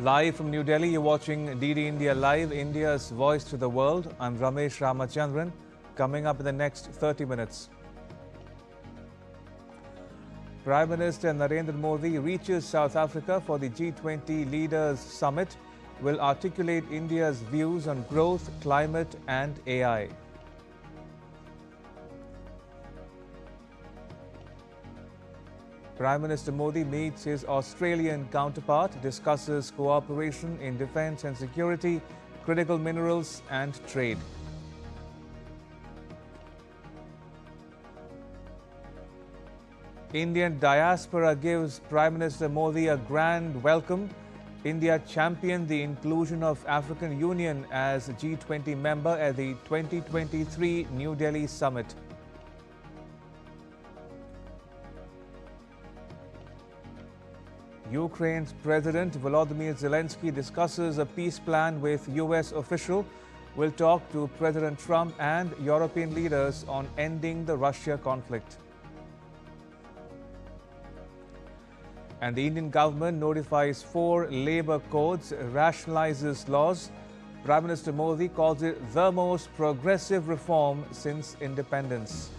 Live from New Delhi, you're watching DD India Live, India's voice to the world. I'm Ramesh Ramachandran. Coming up in the next 30 minutes. Prime Minister Narendra Modi reaches South Africa for the G20 Leaders Summit, will articulate India's views on growth, climate and AI. Prime Minister Modi meets his Australian counterpart, discusses cooperation in defence and security, critical minerals and trade. Indian diaspora gives Prime Minister Modi a grand welcome. India championed the inclusion of African Union as a G20 member at the 2023 New Delhi summit. Ukraine's President Volodymyr Zelensky discusses a peace plan with US official. Will talk to President Trump and European leaders on ending the Russia conflict. And the Indian government notifies 4 labour codes, rationalizes laws. Prime Minister Modi calls it the most progressive reform since independence.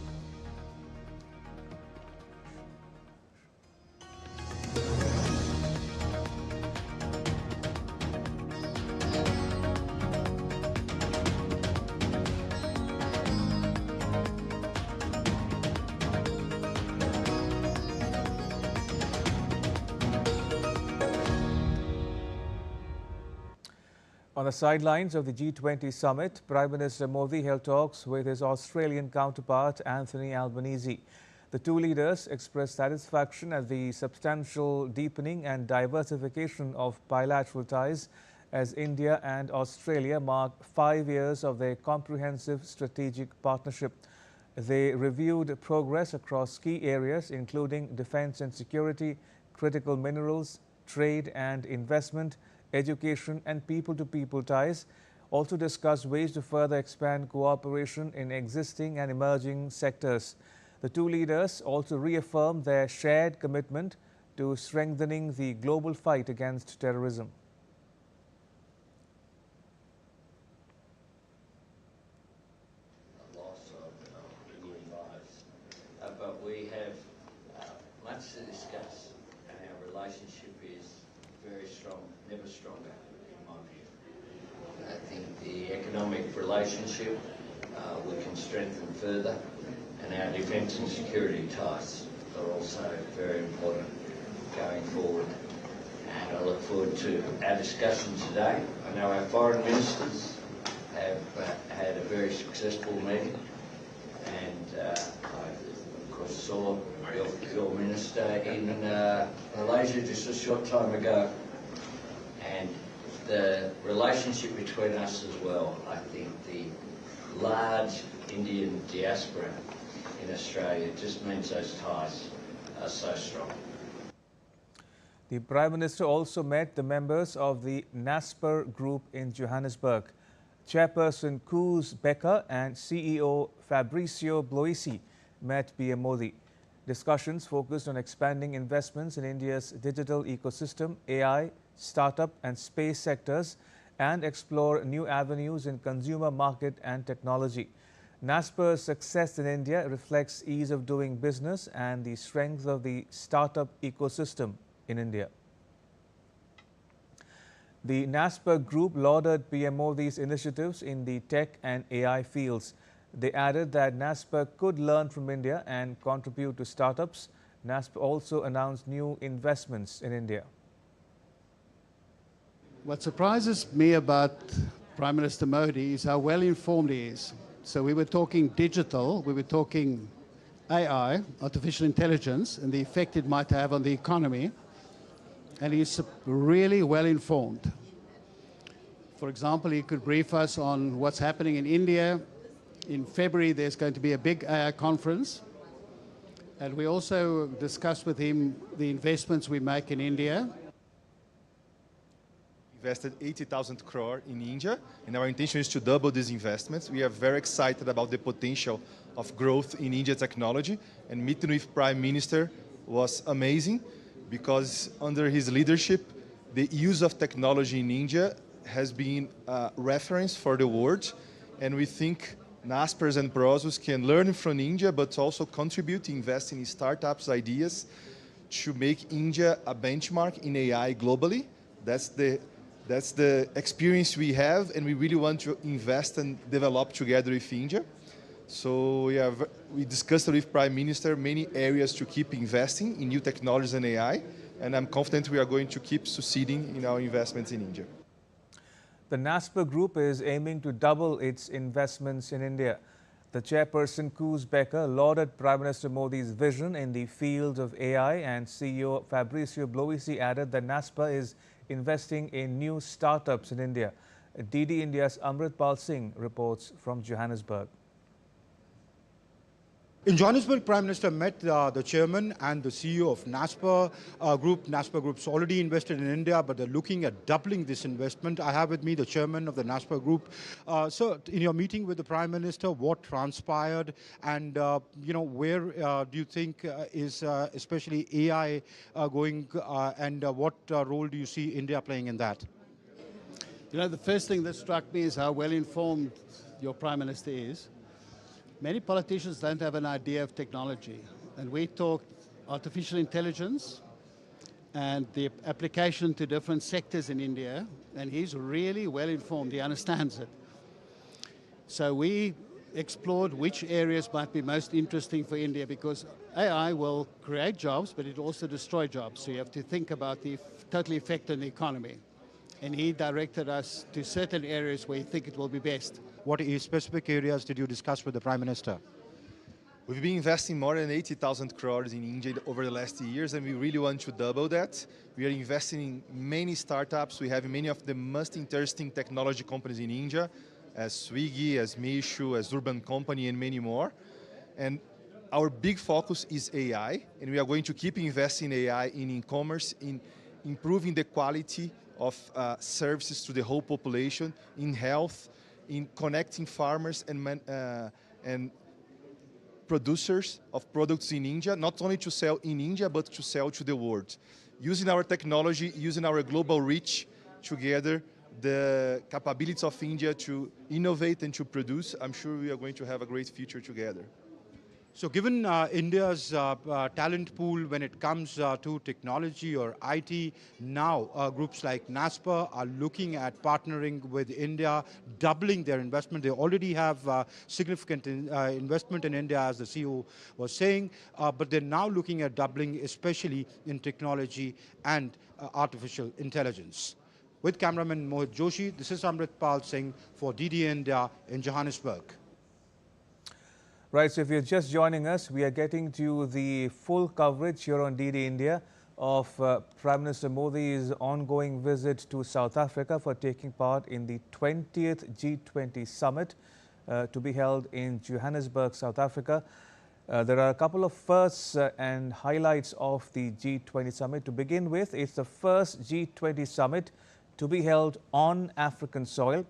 On the sidelines of the G20 summit, Prime Minister Modi held talks with his Australian counterpart Anthony Albanese. The two leaders expressed satisfaction at the substantial deepening and diversification of bilateral ties as India and Australia mark 5 years of their comprehensive strategic partnership. They reviewed progress across key areas including defence and security, critical minerals, trade and investment, education and people-to-people ties. Also discussed ways to further expand cooperation in existing and emerging sectors. The two leaders also reaffirmed their shared commitment to strengthening the global fight against terrorism. A loss of Indian lives, but we have much to discuss, and our relationship is very strong, never stronger, in my view. I think the economic relationship we can strengthen further, and our defence and security ties are also very important going forward. And I look forward to our discussion today. I know our foreign ministers have had a very successful meeting, and I, of course, saw your minister in Malaysia just a short time ago. And the relationship between us as well, I think the large Indian diaspora in Australia just means those ties are so strong. The Prime Minister also met the members of the NASPER group in Johannesburg. Chairperson Koos Becker and CEO Fabricio Bloisi met PM Modi. Discussions focused on expanding investments in India's digital ecosystem, AI, startup and space sectors, and explore new avenues in consumer market and technology. NASPER's success in India reflects ease of doing business and the strength of the startup ecosystem in India. The NASPER group lauded PM Modi's initiatives in the tech and AI fields. They added that NASPER could learn from India and contribute to startups. NASPER also announced new investments in India. What surprises me about Prime Minister Modi is how well informed he is. So we were talking digital, we were talking AI, artificial intelligence, and the effect it might have on the economy. And he's really well informed. For example, he could brief us on what's happening in India. In February, there's going to be a big AI conference. And we also discussed with him the investments we make in India. Invested 80,000 crore in India, and our intention is to double these investments. We are very excited about the potential of growth in India technology, and meeting with Prime Minister was amazing because under his leadership, the use of technology in India has been a reference for the world, and we think Naspers and Prosus can learn from India, but also contribute to invest in startups ideas to make India a benchmark in AI globally. That's the experience we have, and we really want to invest and develop together with India. So yeah, we discussed with Prime Minister many areas to keep investing in new technologies and AI, and I'm confident we are going to keep succeeding in our investments in India. The Naspers Group is aiming to double its investments in India. The chairperson, Koos Becker, lauded Prime Minister Modi's vision in the field of AI, and CEO Fabricio Bloisi added that Naspers is investing in new startups in India. DD India's Amritpal Singh reports from Johannesburg. In Johannesburg, Prime Minister met the chairman and the CEO of Naspers Group. Naspers Group's already invested in India, but they're looking at doubling this investment. I have with me the chairman of the Naspers Group. So, in your meeting with the Prime Minister, what transpired, and where do you think is especially AI going, and what role do you see India playing in that? The first thing that struck me is how well informed your Prime Minister is. Many politicians don't have an idea of technology, and we talked artificial intelligence and the application to different sectors in India, and he's really well informed, he understands it. So we explored which areas might be most interesting for India, because AI will create jobs, but it also destroy jobs, so you have to think about the total effect on the economy. And he directed us to certain areas where he thinks it will be best. What specific areas did you discuss with the Prime Minister? We've been investing more than 80,000 crores in India over the last years, and we really want to double that. We are investing in many startups. We have many of the most interesting technology companies in India, as Swiggy, as Meesho, as Urban Company, and many more. And our big focus is AI, and we are going to keep investing in AI in e-commerce, in improving the quality of services to the whole population, in health, in connecting farmers and producers of products in India, not only to sell in India, but to sell to the world. Using our technology, using our global reach together, the capabilities of India to innovate and to produce, I'm sure we are going to have a great future together. So given India's talent pool when it comes to technology or IT, now groups like Naspers are looking at partnering with India, doubling their investment. They already have significant investment in India, as the CEO was saying, but they're now looking at doubling, especially in technology and artificial intelligence. With cameraman Mohit Joshi, this is Amritpal Singh for DD India in Johannesburg. Right, so if you're just joining us, we are getting to the full coverage here on DD India of Prime Minister Modi's ongoing visit to South Africa for taking part in the 20th G20 summit to be held in Johannesburg, South Africa. There are a couple of firsts and highlights of the G20 summit. To begin with, it's the first G20 summit to be held on African soil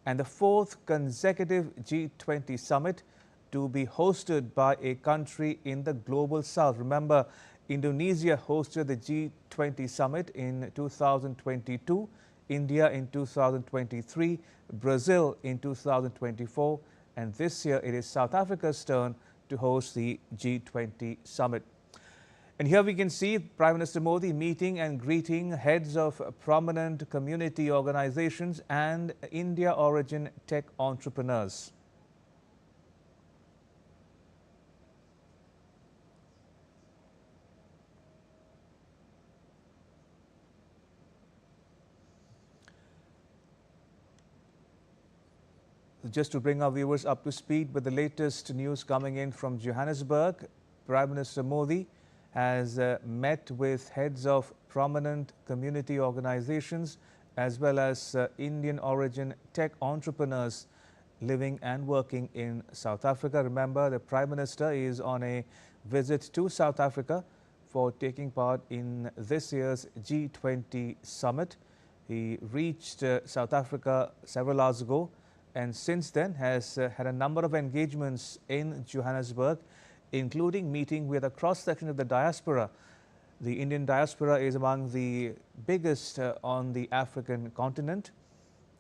and the fourth consecutive G20 summit to be hosted by a country in the global south. Remember, Indonesia hosted the G20 summit in 2022, India in 2023, Brazil in 2024, and this year it is South Africa's turn to host the G20 summit. And here we can see Prime Minister Modi meeting and greeting heads of prominent community organizations and India origin tech entrepreneurs. Just to bring our viewers up to speed with the latest news coming in from Johannesburg, Prime Minister Modi has met with heads of prominent community organizations as well as Indian origin tech entrepreneurs living and working in South Africa. Remember, the Prime Minister is on a visit to South Africa for taking part in this year's G20 summit. He reached South Africa several hours ago, and since then has had a number of engagements in Johannesburg, including meeting with a cross-section of the diaspora. The Indian diaspora is among the biggest on the African continent,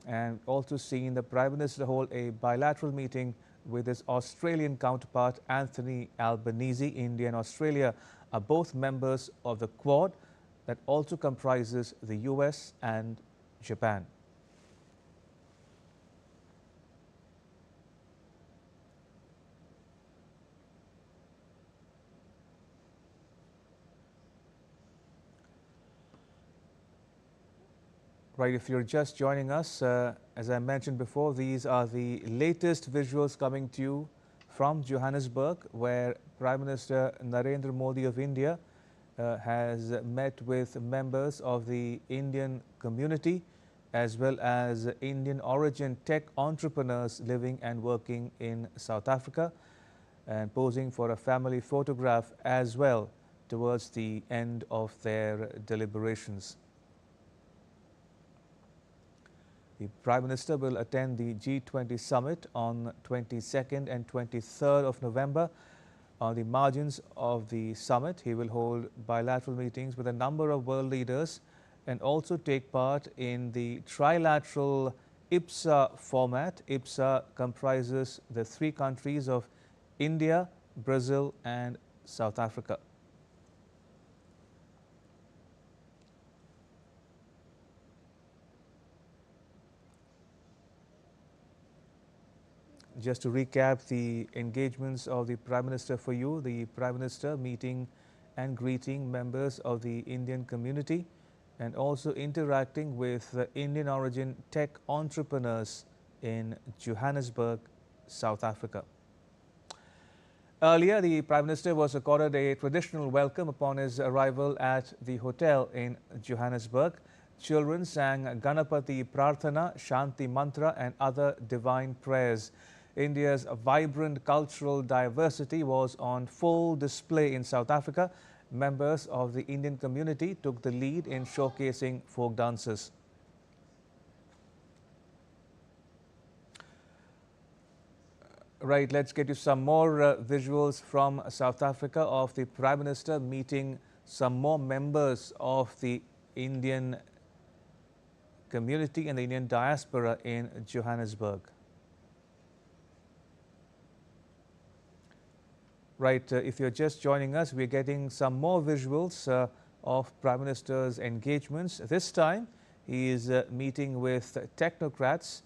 and also seen the Prime Minister hold a bilateral meeting with his Australian counterpart Anthony Albanese. India and Australia are both members of the Quad that also comprises the US and Japan. Right, if you're just joining us, as I mentioned before, these are the latest visuals coming to you from Johannesburg, where Prime Minister Narendra Modi of India has met with members of the Indian community as well as Indian origin tech entrepreneurs living and working in South Africa, and posing for a family photograph as well towards the end of their deliberations. The Prime Minister will attend the G20 summit on 22nd and 23rd of November. On the margins of the summit, he will hold bilateral meetings with a number of world leaders and also take part in the trilateral IPSA format. IPSA comprises the three countries of India, Brazil and South Africa. Just to recap the engagements of the Prime Minister for you, the Prime Minister meeting and greeting members of the Indian community and also interacting with Indian origin tech entrepreneurs in Johannesburg, South Africa. Earlier, the Prime Minister was accorded a traditional welcome upon his arrival at the hotel in Johannesburg. Children sang Ganapati Prarthana, Shanti Mantra and other divine prayers. India's vibrant cultural diversity was on full display in South Africa. Members of the Indian community took the lead in showcasing folk dances. Right, let's get you some more visuals from South Africa of the Prime Minister meeting some more members of the Indian community and the Indian diaspora in Johannesburg. Right, if you're just joining us, we're getting some more visuals of Prime Minister's engagements. This time, he is meeting with technocrats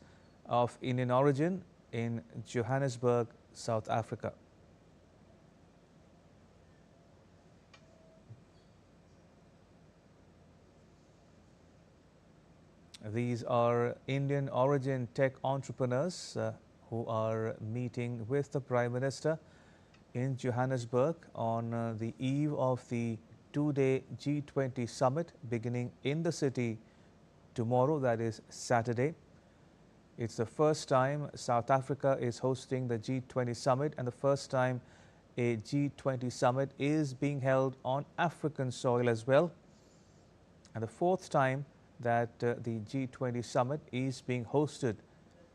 of Indian origin in Johannesburg, South Africa. These are Indian origin tech entrepreneurs who are meeting with the Prime Minister in Johannesburg on the eve of the two-day G20 summit beginning in the city tomorrow, that is Saturday. It's the first time South Africa is hosting the G20 summit and the first time a G20 summit is being held on African soil as well, and the fourth time that the G20 summit is being hosted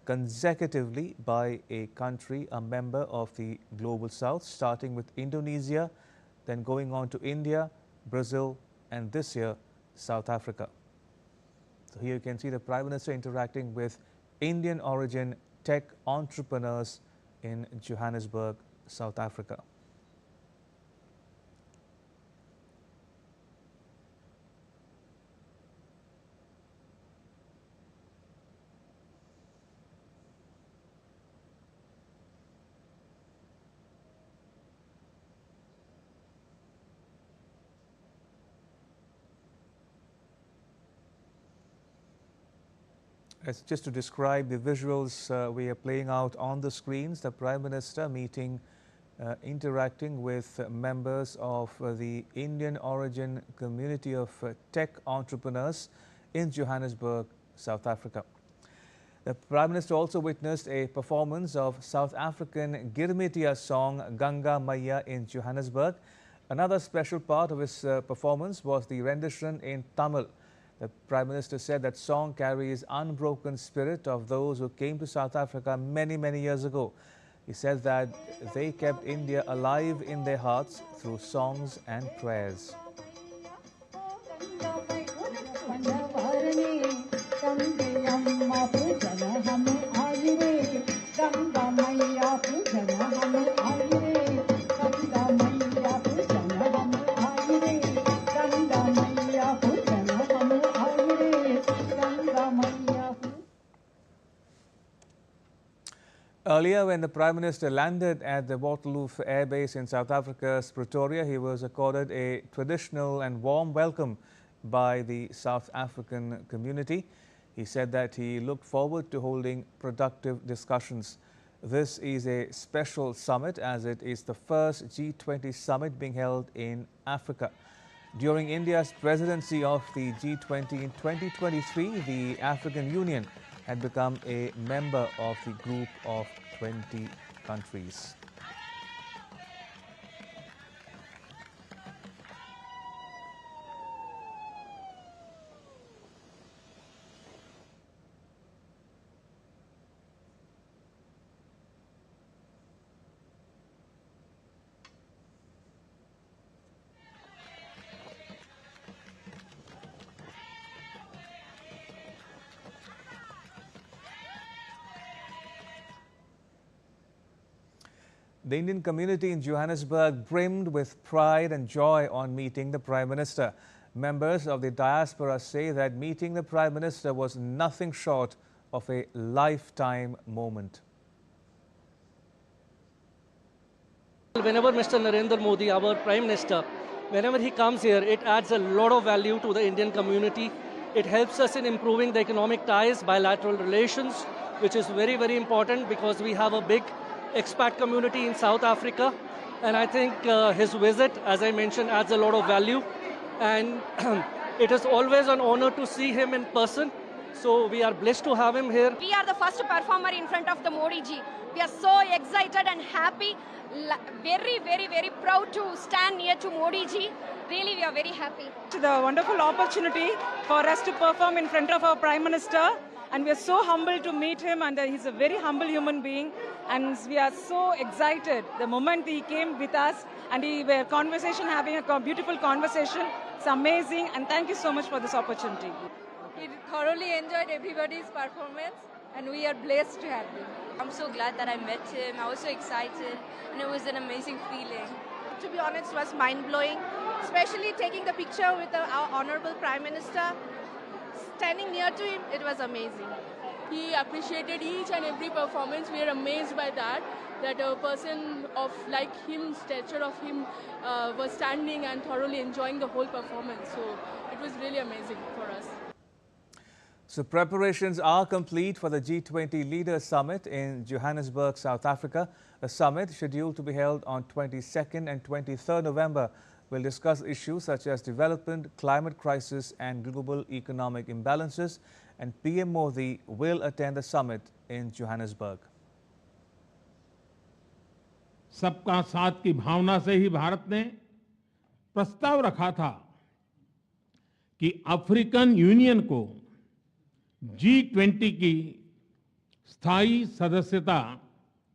consecutively by a country, a member of the Global South, starting with Indonesia, then going on to India, Brazil, and this year, South Africa. So here you can see the Prime Minister interacting with Indian origin tech entrepreneurs in Johannesburg, South Africa. As just to describe the visuals we are playing out on the screens, the Prime Minister meeting, interacting with members of the Indian origin community of tech entrepreneurs in Johannesburg, South Africa. The Prime Minister also witnessed a performance of South African Girmitia song Ganga Maiya in Johannesburg. Another special part of his performance was the rendition in Tamil. The Prime Minister said that song carries unbroken spirit of those who came to South Africa many, many years ago. He said that they kept India alive in their hearts through songs and prayers. Earlier, when the Prime Minister landed at the Waterloo Air Base in South Africa's Pretoria, he was accorded a traditional and warm welcome by the South African community. He said that he looked forward to holding productive discussions. This is a special summit as it is the first G20 summit being held in Africa. During India's presidency of the G20 in 2023, the African Union had become a member of the group of 20 countries. The Indian community in Johannesburg brimmed with pride and joy on meeting the Prime Minister. Members of the diaspora say that meeting the Prime Minister was nothing short of a lifetime moment. Whenever Mr. Narendra Modi, our Prime Minister, whenever he comes here, it adds a lot of value to the Indian community. It helps us in improving the economic ties, bilateral relations, which is very, very important because we have a big expat community in South Africa, and I think his visit, as I mentioned, adds a lot of value, and it is always an honor to see him in person, so we are blessed to have him here. We are the first performer in front of the Modi ji. We are so excited and happy, very, very, very proud to stand near to Modi ji. Really, we are very happy. It's a wonderful opportunity for us to perform in front of our Prime Minister. And we are so humbled to meet him, and he's a very humble human being. And we are so excited the moment he came with us, and we were having a beautiful conversation. It's amazing, and thank you so much for this opportunity. We thoroughly enjoyed everybody's performance, and we are blessed to have him. I'm so glad that I met him. I was so excited, and it was an amazing feeling. To be honest, it was mind-blowing, especially taking the picture with our Honorable Prime Minister. Standing near to him, it was amazing. He appreciated each and every performance. We are amazed by that a person of like him, stature of him, was standing and thoroughly enjoying the whole performance. So it was really amazing for us. So preparations are complete for the G20 Leaders Summit in Johannesburg, South Africa. A summit scheduled to be held on 22nd and 23rd November will discuss issues such as development, climate crisis and global economic imbalances, and PM Modi will attend the summit in Johannesburg. सबका साथ की भावना से ही भारत ने प्रस्ताव रखा था कि African union को G20 की स्थायी सदस्यता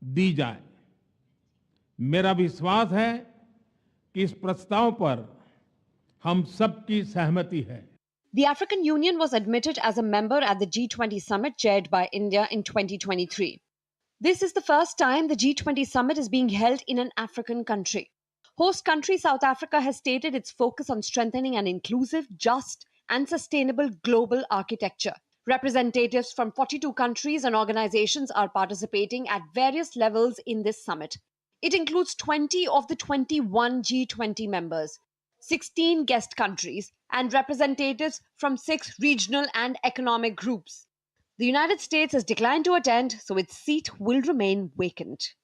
दी जाए। मेरा विश्वास है कि इस प्रस्ताव पर हम सबकी सहमति है। The African Union was admitted as a member at the G20 summit chaired by India in 2023. This is the first time the G20 summit is being held in an African country. Host country South Africa has stated its focus on strengthening an inclusive, just and sustainable global architecture. Representatives from 42 countries and organizations are participating at various levels in this summit. It includes 20 of the 21 G20 members, 16 guest countries, and representatives from 6 regional and economic groups. The United States has declined to attend, so its seat will remain vacant.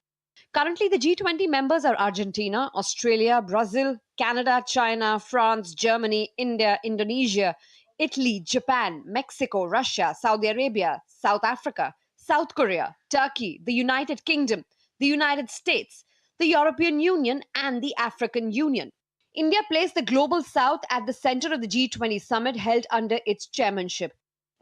Currently, the G20 members are Argentina, Australia, Brazil, Canada, China, France, Germany, India, Indonesia, Italy, Japan, Mexico, Russia, Saudi Arabia, South Africa, South Korea, Turkey, the United Kingdom, the United States, the European Union, and the African Union. India placed the Global South at the center of the G20 summit held under its chairmanship.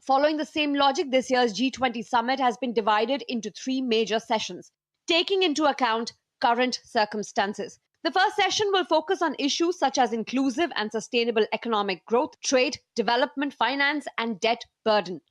Following the same logic, this year's G20 summit has been divided into 3 major sessions, taking into account current circumstances. The first session will focus on issues such as inclusive and sustainable economic growth, trade, development, finance, and debt burden.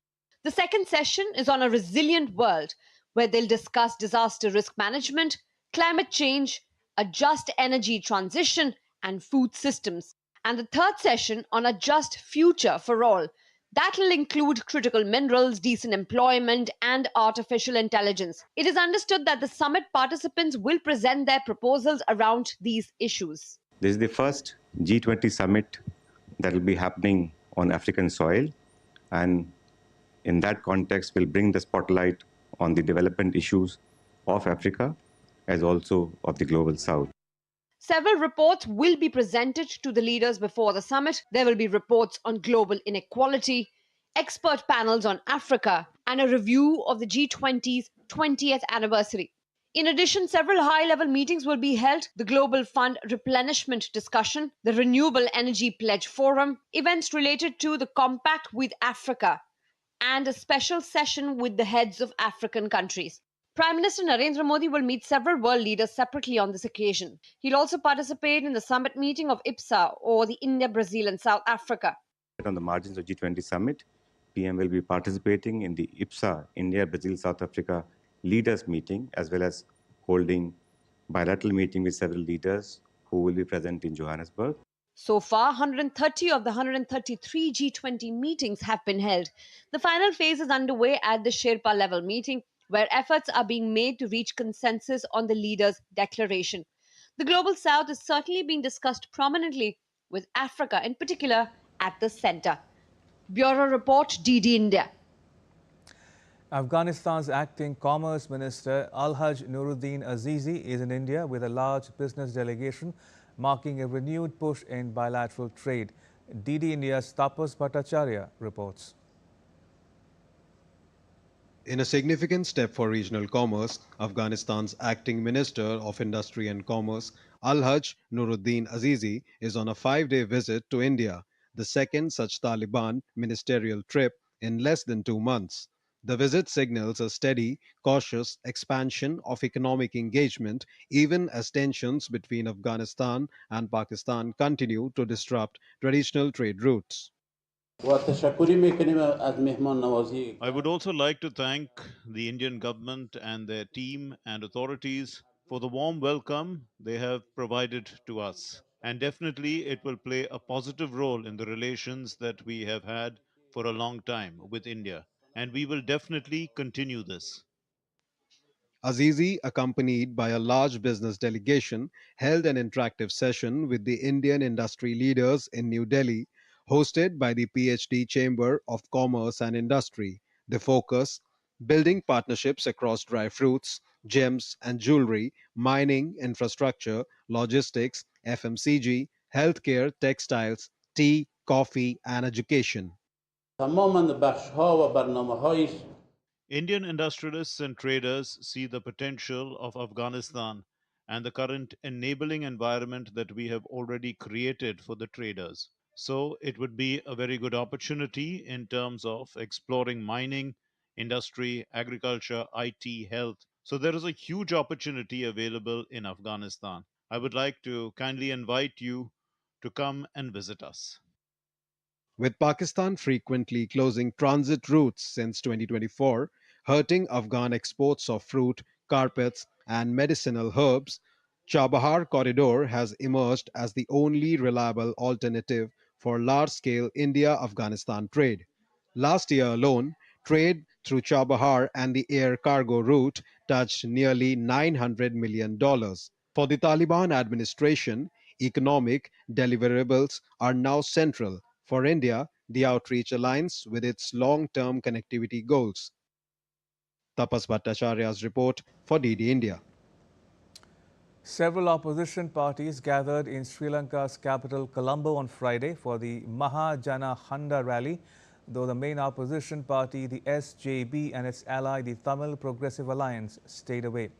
The second session is on a resilient world, where they'll discuss disaster risk management, climate change, a just energy transition, and food systems. And the third session on a just future for all. That will include critical minerals, decent employment, and artificial intelligence. It is understood that the summit participants will present their proposals around these issues. This is the first G20 summit that will be happening on African soil, and in that context will bring the spotlight on the development issues of Africa as also of the global south. Several reports will be presented to the leaders before the summit. There will be reports on global inequality, expert panels on Africa, and a review of the G20's 20th anniversary. In addition, several high-level meetings will be held: the Global Fund Replenishment Discussion, the Renewable Energy Pledge Forum, events related to the Compact with Africa, and a special session with the heads of African countries. Prime Minister Narendra Modi will meet several world leaders separately on this occasion. He'll also participate in the summit meeting of IPSA, or the India, Brazil and South Africa. On the margins of G20 summit, PM will be participating in the IPSA, India, Brazil, South Africa leaders meeting, as well as holding bilateral meeting with several leaders who will be present in Johannesburg. So far, 130 of the 133 G20 meetings have been held. The final phase is underway at the Sherpa level meeting, where efforts are being made to reach consensus on the leaders' declaration. The Global South is certainly being discussed prominently, with Africa in particular at the center. Bureau Report, DD India. Afghanistan's acting Commerce Minister Alhaj Nuruddin Azizi is in India with a large business delegation, marking a renewed push in bilateral trade. DD India's Tapas Bhattacharya reports. In a significant step for regional commerce, Afghanistan's acting Minister of Industry and Commerce, Alhaj Nuruddin Azizi, is on a 5-day visit to India, the second such Taliban ministerial trip in less than 2 months. The visit signals a steady, cautious expansion of economic engagement, even as tensions between Afghanistan and Pakistan continue to disrupt traditional trade routes. I would also like to thank the Indian government and their team and authorities for the warm welcome they have provided to us. And definitely it will play a positive role in the relations that we have had for a long time with India. And we will definitely continue this. Azizi, accompanied by a large business delegation, held an interactive session with the Indian industry leaders in New Delhi, hosted by the PhD Chamber of Commerce and Industry. The focus: building partnerships across dry fruits, gems and jewelry, mining, infrastructure, logistics, FMCG, healthcare, textiles, tea, coffee and education. Indian industrialists and traders see the potential of Afghanistan and the current enabling environment that we have already created for the traders. So it would be a very good opportunity in terms of exploring mining, industry, agriculture, IT, health. So there is a huge opportunity available in Afghanistan. I would like to kindly invite you to come and visit us. With Pakistan frequently closing transit routes since 2024, hurting Afghan exports of fruit, carpets, and medicinal herbs, Chabahar Corridor has emerged as the only reliable alternative for large-scale India-Afghanistan trade. Last year alone, trade through Chabahar and the air cargo route touched nearly $900 million. For the Taliban administration, economic deliverables are now central. For India, the outreach aligns with its long-term connectivity goals. Tapas Bhattacharya's report for DD India. Several opposition parties gathered in Sri Lanka's capital Colombo on Friday for the Mahajana Handa rally, though the main opposition party, the SJB, and its ally, the Tamil Progressive Alliance, stayed away.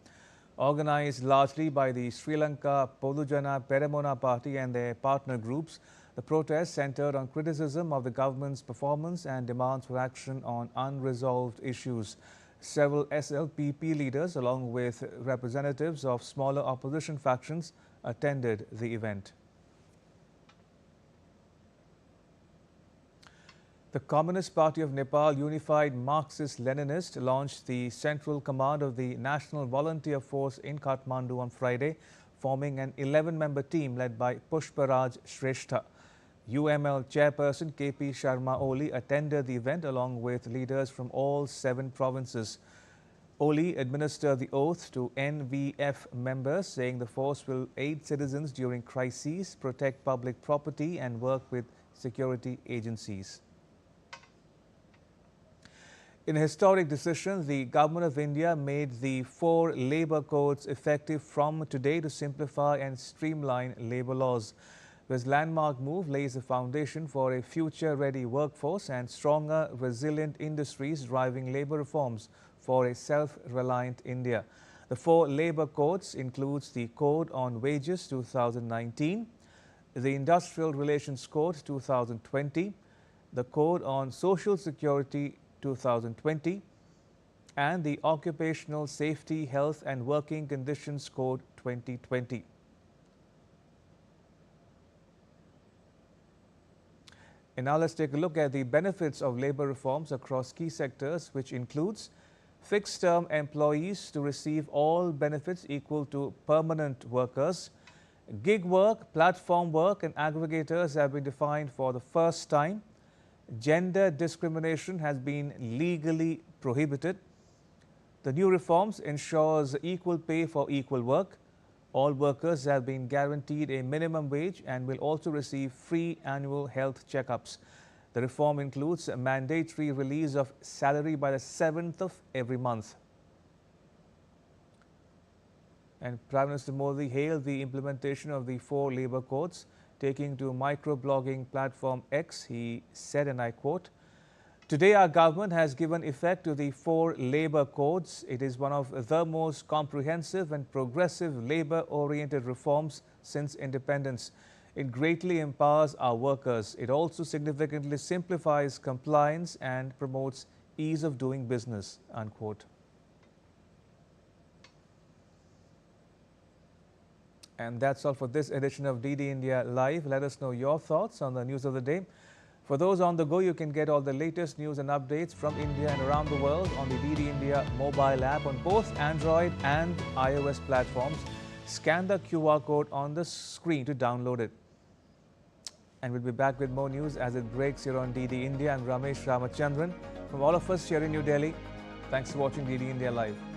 Organized largely by the Sri Lanka Podujana Peramona party and their partner groups, the protest centered on criticism of the government's performance and demands for action on unresolved issues. Several SLPP leaders, along with representatives of smaller opposition factions, attended the event. The Communist Party of Nepal Unified Marxist-Leninist launched the Central Command of the National Volunteer Force in Kathmandu on Friday, forming an 11-member team led by Pushparaj Shrestha. UML chairperson KP Sharma Oli attended the event along with leaders from all 7 provinces. Oli administered the oath to NVF members, saying the force will aid citizens during crises, protect public property and work with security agencies. In a historic decision, the Government of India made the 4 labour codes effective from today to simplify and streamline labour laws. This landmark move lays the foundation for a future-ready workforce and stronger, resilient industries driving labour reforms for a self-reliant India. The 4 labour codes includes the Code on Wages 2019, the Industrial Relations Code 2020, the Code on Social Security 2020, and the Occupational Safety, Health and Working Conditions Code 2020. And now let's take a look at the benefits of labour reforms across key sectors, which includes fixed-term employees to receive all benefits equal to permanent workers. Gig work, platform work and aggregators have been defined for the first time. Gender discrimination has been legally prohibited. The new reforms ensures equal pay for equal work. All workers have been guaranteed a minimum wage and will also receive free annual health checkups. The reform includes a mandatory release of salary by the 7th of every month. And Prime Minister Modi hailed the implementation of the 4 labour codes. Taking to microblogging platform X, he said, and I quote, "Today our government has given effect to the 4 labour codes. It is one of the most comprehensive and progressive labour-oriented reforms since independence. It greatly empowers our workers. It also significantly simplifies compliance and promotes ease of doing business," unquote. And that's all for this edition of DD India Live. Let us know your thoughts on the news of the day. For those on the go, you can get all the latest news and updates from India and around the world on the DD India mobile app on both Android and iOS platforms. Scan the QR code on the screen to download it. And we'll be back with more news as it breaks here on DD India. I'm Ramesh Ramachandran. From all of us here in New Delhi, thanks for watching DD India Live.